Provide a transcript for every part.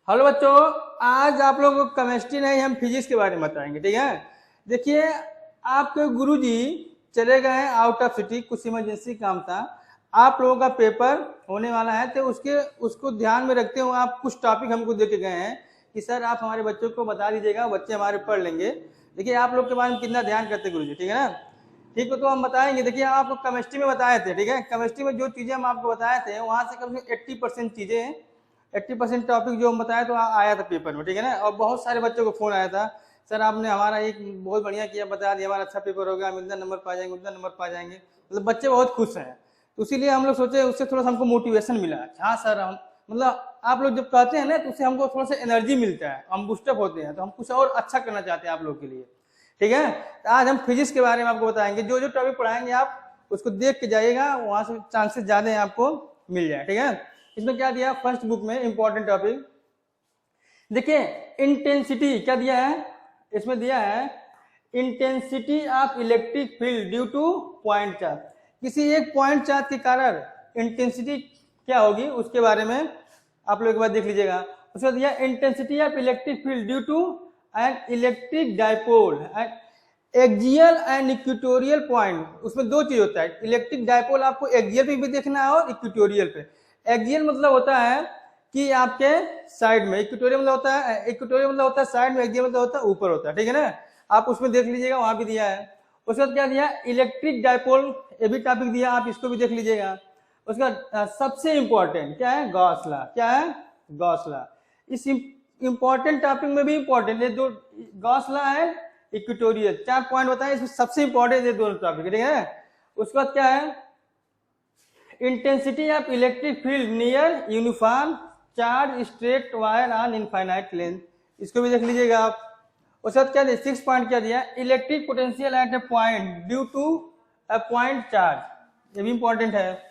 Hello बच्चों, आज आप लोगों को केमिस्ट्री नहीं, हम फिजिक्स के बारे में बताएंगे। ठीक है, देखिए आपके गुरुजी चले गए आउट ऑफ सिटी, कुछ इमरजेंसी काम था। आप लोगों का पेपर होने वाला है, तो उसको ध्यान में रखते हुए आप कुछ टॉपिक हमको दे के गए हैं कि सर आप हमारे बच्चों को बता दीजिएगा, बच्चे हमारे पढ़ लेंगे। देखिए आप लोग के बारे में कितना ध्यान करते हैं गुरुजी, ठीक है ना। ठीक है, तो हम बताएंगे। देखिए आपको केमिस्ट्री में बताए थे, ठीक है, केमिस्ट्री में जो चीजें हम आपको बताए थे वहां से कम से कम 80% चीजें, 80% टॉपिक जो हम बताया तो आया था पेपर में, ठीक है ना। और बहुत सारे बच्चों को फोन आया था, सर आपने हमारा एक बहुत बढ़िया किया, बता दिया, हमारा अच्छा पेपर होगा, हम इतना नंबर पा जाएंगे, उतना नंबर पा जाएंगे। मतलब बच्चे बहुत खुश हैं, तो इसीलिए हम लोग सोचे, उससे थोड़ा सा हमको मोटिवेशन मिला। हाँ सर, हम मतलब आप लोग जब कहते हैं ना तो उससे हमको थोड़ा सा एनर्जी मिलता है, हम बूस्टअप होते हैं, तो हम कुछ और अच्छा करना चाहते हैं आप लोग के लिए। ठीक है, तो आज हम फिजिक्स के बारे में आपको बताएंगे। जो जो टॉपिक पढ़ाएंगे आप उसको देख के जाइएगा, वहां से चांसेस ज्यादा है आपको मिल जाए। ठीक है, इसमें क्या दिया फर्स्ट बुक में इंपॉर्टेंट टॉपिक, देखिए इंटेंसिटी क्या दिया है, इसमें दिया है intensity of electric field due two point charge. किसी एक पॉइंट चार्ज के कारण इंटेंसिटी क्या होगी उसके बारे में आप लोग एक बार देख लीजिएगा। उसमें दिया intensity of electric field due to an electric dipole axial and equatorial point. उसमें दो चीज होता है, इलेक्ट्रिक डायपोल आपको एक्सियल पे भी देखना है और इक्वेटोरियल पे। एक्सियल मतलब होता है कि आपके साइड में, इक्वेटोरियल मतलब होता है, इक्वेटोरियल मतलब होता है साइड में, एक्सियल मतलब होता है ऊपर होता है, ठीक है ना। आप उसमें देख लीजिएगा, वहां भी दिया है। उसके बाद क्या दिया, इलेक्ट्रिक डायपोल, ये भी टॉपिक दिया, आप इसको भी देख लीजिएगा। उसका सबसे इंपॉर्टेंट क्या है, गॉस लॉ। क्या है, गॉस लॉ। इस इंपॉर्टेंट टॉपिक में भी इंपॉर्टेंट है दो, गॉस लॉ है, इक्वेटोरियल, 4 पॉइंट बताए, इसमें सबसे इंपॉर्टेंट ये दोनों टॉपिक, ठीक है। उसके बाद क्या है, intensity of electric field near uniform charge straight wire on infinite length, इसको भी देख लीजिएगा आप। उसके बाद क्या दिया, 6 पॉइंट क्या दिया, electric potential at a point due to a point charge, ये भी इंपॉर्टेंट है।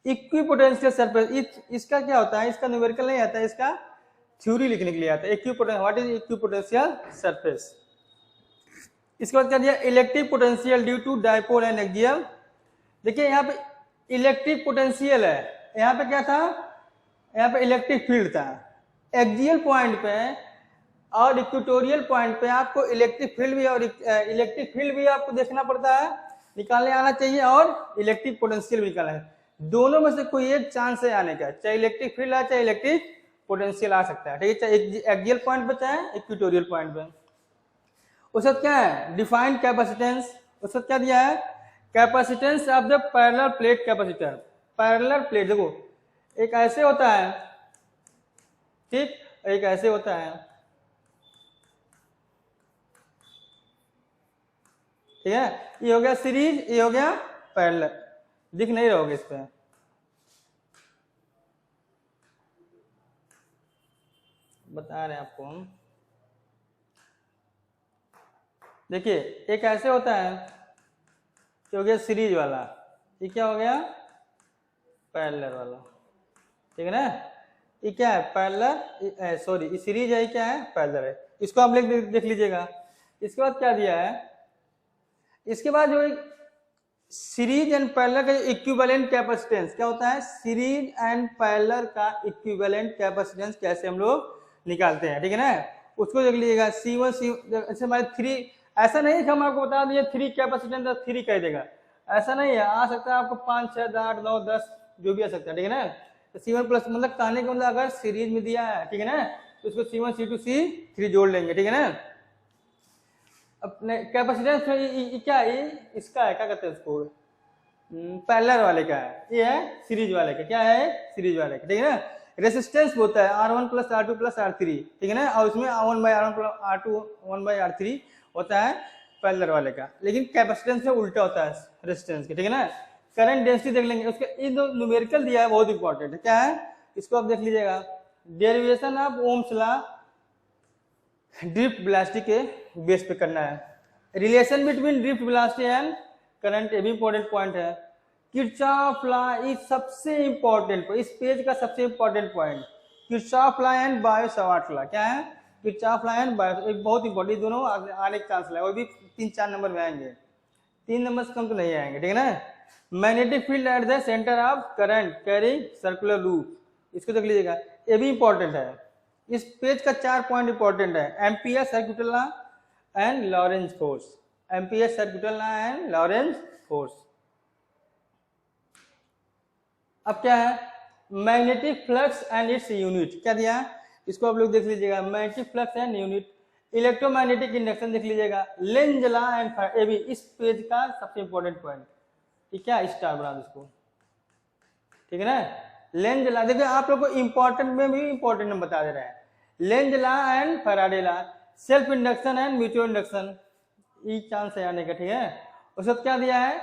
इक्विपोटेंशियल सरफेस, इसका क्या होता है, इसका न्यूमेरिकल नहीं आता है, इसका थ्योरी लिखने के लिए आता है। Equipotential, what is equipotential surface. इसके बाद क्या दिया, electric potential due to dipole and axial. देखिए यहाँ पे इलेक्ट्रिक पोटेंशियल है, यहाँ पे क्या था, यहाँ पे इलेक्ट्रिक फील्ड था। एक्सियल पॉइंट पे और इक्वेटोरियल पॉइंट पे आपको इलेक्ट्रिक फील्ड भी और इलेक्ट्रिक फील्ड भी आपको देखना पड़ता है, निकालने आना चाहिए, और इलेक्ट्रिक पोटेंशियल भी निकालना है। दोनों में से कोई एक चांस है आने का, चाहे इलेक्ट्रिक फील्ड आ चाहे इलेक्ट्रिक पोटेंशियल आ सकता है, ठीक है, चाहे एक्सियल पॉइंट पे चाहे इक्वेटोरियल पॉइंट पे। उसके बाद क्या है, डिफाइंड कैपेसिटेंस। उसके बाद क्या दिया है, capacitance of the parallel plate capacitor. Parallel plate देखो, एक ऐसे होता है, ठीक, एक ऐसे होता है, ठीक है। ये हो गया सीरीज, ये हो गया पैरेलल, दिख नहीं रहोगे इस पे, बता रहे हैं आपको हम। देखिए एक ऐसे होता है, ये हो गया सीरीज वाला, ये क्या हो गया, पैरेलल वाला, ठीक है ना। ये क्या है, पैरेलल, सॉरी ये सीरीज है, क्या है, पैरेलल है, इसको आप देख लीजिएगा। इसके बाद क्या दिया है, इसके बाद जो सीरीज एंड पैरेलल का इक्विवेलेंट कैपेसिटेंस क्या होता है, सीरीज एंड पैरेलल का इक्विवेलेंट कैपेसिटेंस कैसे हम लोग निकालते हैं, ठीक है ना, उसको देख लीजिएगा। C1 जैसे हमारे 3, ऐसा नहीं कि हम आपको बता दिए 3 कैपेसिटेंस 3 कह देगा, ऐसा नहीं है, आ सकता है आपको 5, 6, 8, 9, 10 जो भी आ सकता है, ठीक है ना। तो C1 प्लस मतलब कहने का मतलब अगर सीरीज में दिया है, ठीक है ना, तो उसको C1 C2 C3 जोड़ लेंगे, ठीक है ना। अपने कैपेसिटेंस क्या है, इसका है, क्या कहते हैं उसको, पैरेलल वाले का है, ये है सीरीज वाले का, क्या है, सीरीज वाले का, ठीक है ना। रेसिस्टेंस होता है R1 plus R2 plus R3, ठीक है ना, और उसमें R1/R1 प्लस R2 1/R3 होता है पैरेलल वाले का, लेकिन कैपेसिटेंस में उल्टा होता है रेसिस्टेंस के, ठीक है ना। करंट डेंसिटी देख लेंगे, उसके ये जो न्यूमेरिकल दिया है बहुत इंपॉर्टेंट है, क्या है, इसको आप देख लीजिएगा। Derivation of Ohm's law drift velocity के बेस पे करना है। Relation between drift velocity and current, ये भी इंपॉर्टेंट पॉइंट है। किरचॉफ लॉ इज सबसे इंपॉर्टेंट, इस पेज का सबसे important point, Kirchhoff law and Biot-Savart law, क्या है, किरचॉफ लॉ एंड बायो, एक बहुत इंपॉर्टेंट, दोनों आने के चांस है, वो भी 3-4 नंबर में आएंगे, 3 नंबर से कम तो नहीं आएंगे, ठीक है ना। Magnetic field at the centre of current carrying circular loop, इसको देख लीजिएगा, ये भी इंपॉर्टेंट है। इस पेज का 4 पॉइंट इंपॉर्टेंट है, Ampere circular law and Lorentz force, Ampere circular law and Lorentz force. अब क्या है, magnetic flux and its unit, क्या दिया है इसको आप लोग देख लीजिएगा, magnetic flux and unit, electromagnetic induction देख लीजिएगा, लेंज लॉ एंड ये भी इस पेज का सबसे इंपॉर्टेंट पॉइंट, ठीक है, स्टार बना दो इसको, ठीक है ना। लेंज लॉ देखिए आप लोग को इंपॉर्टेंट में भी इंपॉर्टेंट हम बता दे रहे हैं, Lenz law and Faraday law, self induction and mutual induction, ये चांस है आने का, ठीक है। उसके बाद क्या दिया है,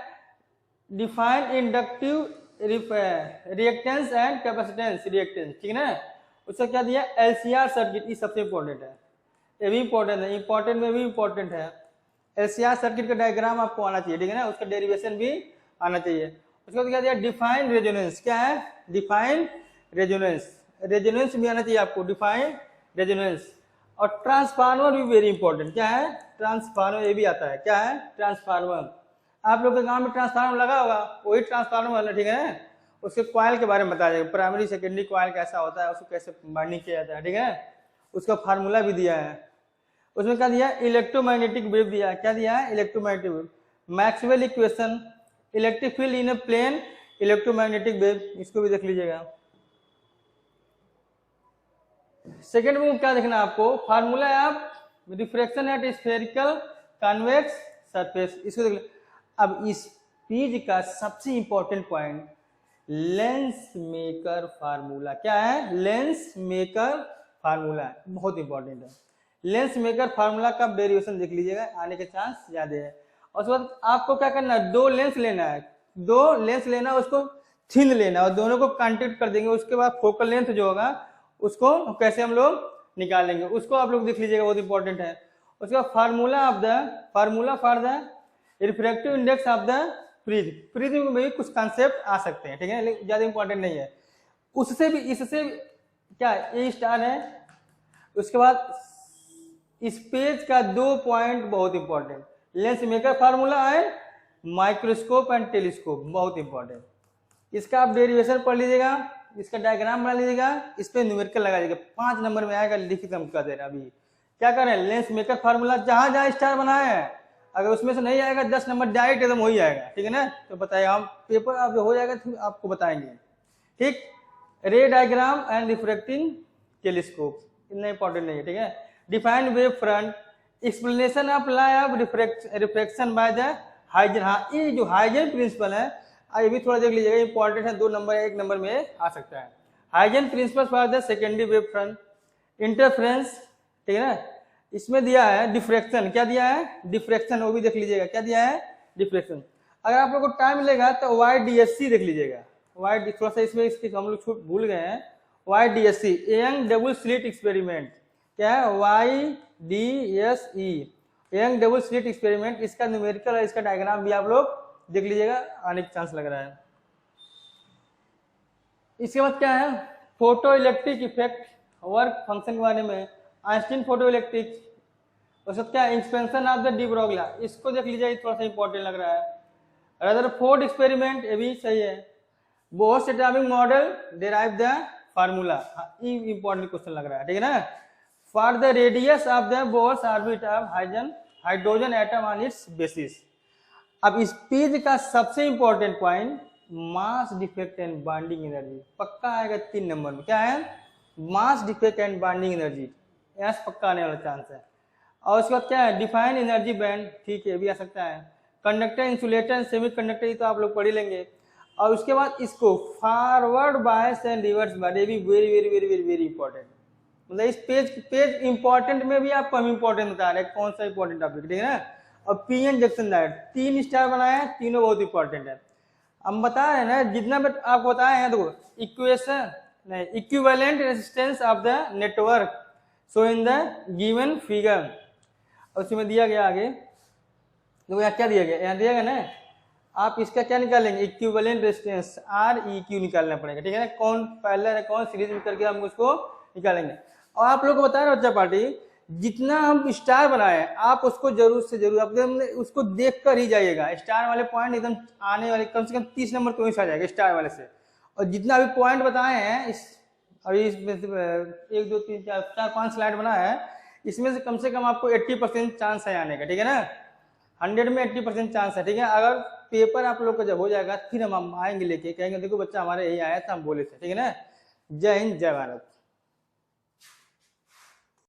define inductive reactance and capacitance reactance, ठीक है ना। उसका क्या दिया, एलसीआर सर्किट, ये सबसे इंपॉर्टेंट है, ये भी इंपॉर्टेंट है, इंपॉर्टेंट में भी इंपॉर्टेंट है। एलसीआर सर्किट का डायग्राम आपको आना चाहिए, ठीक है ना, उसका डेरिवेशन भी आना चाहिए। उसके बाद क्या दिया, डिफाइन रेजोनेंस, क्या है, डिफाइन रेजोनेंस, रेजोनेंस भी आना चाहिए आपको, डिफाइन रेजोनेंस। और ट्रांसफार्मर भी वेरी इंपॉर्टेंट, क्या है, ट्रांसफार्मर, ये भी आता है, क्या है, ट्रांसफार्मर। आप लोग के गांव में ट्रांसफार्मर लगा होगा, वही ट्रांसफार्मर वाला, ठीक है ना। उसके कॉइल के बारे में बताया जाएगा, प्राइमरी सेकेंडरी कॉइल कैसा होता है, उसको कैसे बाइंडिंग किया जाता है, ठीक है, उसका फार्मूला भी दिया है। उसमें क्या दिया, इलेक्ट्रोमैग्नेटिक वेव दिया है, क्या दिया है, electromagnetic wave, Maxwell equation, electric field in a plane, electromagnetic wave, इसको भी देख लीजिएगा। सेकेंड में क्या देखना आपको, फार्मूला है आप refraction at spherical convex surface, इसको देख। अब इस पेज का सबसे important point, lens maker formula, क्या है, लेंस मेकर फार्मूला, बहुत इंपॉर्टेंट है। लेंस मेकर फार्मूला का डेरिवेशन देख लीजिएगा, आने के चांस ज्यादा है। और उसके बाद आपको क्या करना है, दो लेंस लेना है, दो लेंस लेना है, उसको थिन लेना है और दोनों को कांटेक्ट कर देंगे। उसके बाद फोकल लेंथ जो होगा उसको कैसे हम लोग निकालेंगे, उसको आप लोग देख लीजिएगा, बहुत इंपॉर्टेंट है। उसके बाद formula for the refractive index of the prism, prism में भी कुछ कंसेप्ट आ सकते हैं, ठीक है, लेकिन ज्यादा इंपॉर्टेंट नहीं है। उससे भी इससे क्या ए स्टार है। उसके बाद इस पेज का 2 पॉइंट बहुत इंपॉर्टेंट, लेंस मेकर फार्मूला है, माइक्रोस्कोप एंड टेलीस्कोप, बहुत इंपॉर्टेंट। इसका आप डेरिवेशन पढ़ लीजिएगा, इसका डायग्राम बना लीजिएगा, इस पे न्यूमेरिकल लगा लीजिएगा, 5 नंबर में आएगा, लिखित हम कर दे रहे हैं। अभी क्या करें, लेंस मेकर फार्मूला जहां जहां स्टार बनाया है, अगर उसमें से नहीं आएगा 10 नंबर डायरेक्ट एकदम हो ही जाएगा, ठीक है ना। तो बताइए, हम पेपर आप हो जाएगा तो आपको बताएंगे, ठीक। रे डायग्राम एंड रिफ्रैक्टिंग टेलीस्कोप, इतना इंपॉर्टेंट नहीं है, ठीक है। Define wave front, explanation of law of refraction by the Huygens, हाँ ये जो हाइजन प्रिंसिपल है ये भी थोड़ा देख लीजिएगा, इंपॉर्टेंट है, 2 नंबर 1 नंबर में आ सकता है। Huygens principle for the secondary wave front, interference, ठीक है ना। इसमें दिया है डिफ्रैक्शन, क्या दिया है, डिफ्रैक्शन, वो भी देख लीजिएगा, क्या दिया है, डिफ्रैक्शन। अगर आप लोग को टाइम मिलेगा तो YDSC देख लीजिएगा, वाई, थोड़ा सा इसमें इसकी हम लोग छूट भूल गए हैं, YDSC, young double slit experiment, क्या है, YDSE, young double slit experiment. इसका न्यूमेरिकल और इसका डायग्राम भी आप लोग देख लीजिएगा, आने का चांस लग रहा है। इसके बाद क्या है, photo electric effect work function के बारे में, आइंस्टीन फोटो इलेक्ट्रिक। उसके बाद क्या, expansion of the de Broglie, इसको देख लीजिए, थोड़ा सा इंपॉर्टेंट लग रहा है। रदरफोर्ड एक्सपेरिमेंट, ये भी सही है। Bohr's atomic model derive the formula, ये इंपॉर्टेंट क्वेश्चन लग रहा है, ठीक है ना। For the radius of the Bohr's orbit of hydrogen atom on its basis. अब इस पेज का सबसे important point, mass defect and bonding energy, पक्का आएगा 3 नंबर में, क्या है, mass defect and bonding energy, यहाँ से पक्का आने वाला चांस है। और उसके बाद क्या है, डिफाइन एनर्जी बैंड, ठीक है, भी आ सकता है। कंडक्टर, इंसुलेटर, सेमी कंडक्टर, ये तो आप लोग पढ़ ही लेंगे। और उसके बाद इसको forward bias and reverse bias, ये भी very very very very very important. मतलब इस पेज इंपॉर्टेंट में भी आपको हम इंपॉर्टेंट बता रहे हैं, कौन सा इंपॉर्टेंट टॉपिक, ठीक है ना। और पीएन जंक्शन डायोड, 3 स्टार बनाया है, तीनों बहुत इंपॉर्टेंट है। हम बता रहे हैं ना, जितना भी आपको बताया है, देखो इक्वेशन नहीं, equivalent resistance of the network so in the given figure, उसमें दिया गया आगे, देखो यहाँ क्या दिया गया, यहाँ दिया गया ना, आप इसका क्या निकालेंगे, इक्विवेलेंट रेजिस्टेंस REQ निकालना पड़ेगा, ठीक है ना। कौन पैरेलल है कौन सीरीज में करके हम उसको निकालेंगे। और आप लोग को बता रहे बच्चा पार्टी, जितना हम स्टार बनाए आप उसको जरूर से जरूर आप उसको देख कर ही जाइएगा। स्टार वाले पॉइंट एकदम आने वाले कम से कम 30 नंबर तो आ जाएगा स्टार वाले से। और जितना अभी पॉइंट बताए हैं इस और इसमें से 1 2 3 4 5 स्लाइड बना है, इसमें से कम आपको 80% चांस है आने का, ठीक है ना। 100 में 80% चांस है, ठीक है। अगर पेपर आप लोग का जब हो जाएगा फिर हम आएंगे लेके, कहेंगे देखो बच्चा हमारे यही आया था, हम बोले थे, ठीक है ना। जय हिंद, जय भारत।